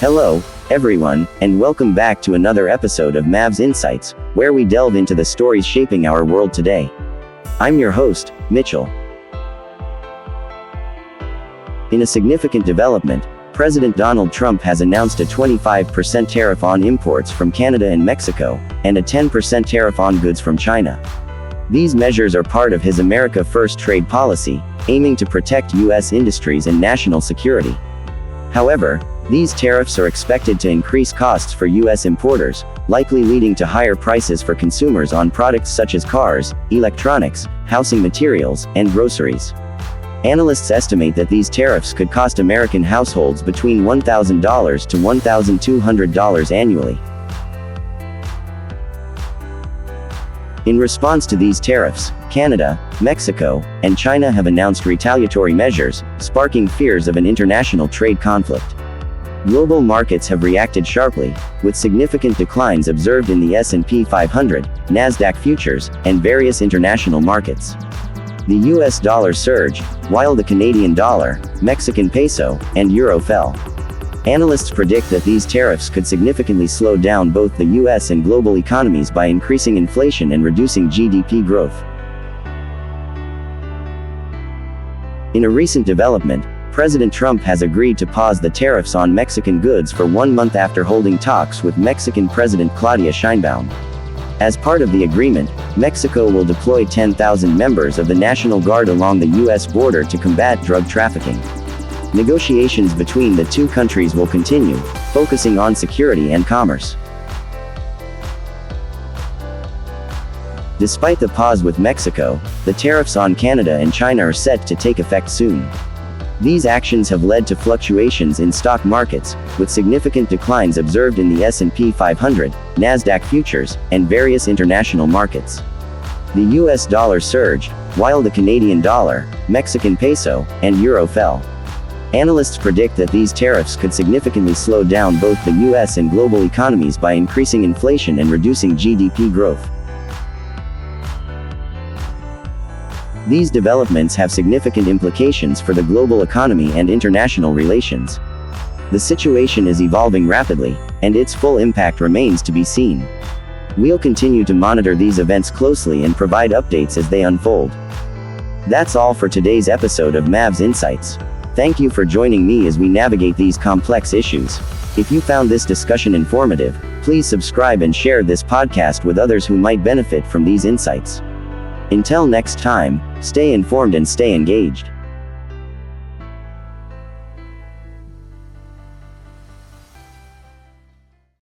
Hello, everyone, and welcome back to another episode of Mavs Insights, where we delve into the stories shaping our world today. I'm your host, Mitchell. In a significant development, President Donald Trump has announced a 25% tariff on imports from Canada and Mexico, and a 10% tariff on goods from China. These measures are part of his America First trade policy, aiming to protect U.S. industries and national security. However, these tariffs are expected to increase costs for U.S. importers, likely leading to higher prices for consumers on products such as cars, electronics, housing materials, and groceries. Analysts estimate that these tariffs could cost American households between $1,000 to $1,200 annually. In response to these tariffs, Canada, Mexico, and China have announced retaliatory measures, sparking fears of an international trade conflict. Global markets have reacted sharply, with significant declines observed in the S&P 500, Nasdaq futures, and various international markets. The US dollar surged, while the Canadian dollar, Mexican peso, and euro fell. Analysts predict that these tariffs could significantly slow down both the US and global economies by increasing inflation and reducing GDP growth. In a recent development, President Trump has agreed to pause the tariffs on Mexican goods for 1 month after holding talks with Mexican President Claudia Sheinbaum. As part of the agreement, Mexico will deploy 10,000 members of the National Guard along the U.S. border to combat drug trafficking. Negotiations between the two countries will continue, focusing on security and commerce. Despite the pause with Mexico, the tariffs on Canada and China are set to take effect soon. These actions have led to fluctuations in stock markets, with significant declines observed in the S&P 500, Nasdaq futures, and various international markets. The US dollar surged, while the Canadian dollar, Mexican peso, and euro fell. Analysts predict that these tariffs could significantly slow down both the US and global economies by increasing inflation and reducing GDP growth. These developments have significant implications for the global economy and international relations. The situation is evolving rapidly, and its full impact remains to be seen. We'll continue to monitor these events closely and provide updates as they unfold. That's all for today's episode of Mavs Insights. Thank you for joining me as we navigate these complex issues. If you found this discussion informative, please subscribe and share this podcast with others who might benefit from these insights. Until next time, stay informed and stay engaged.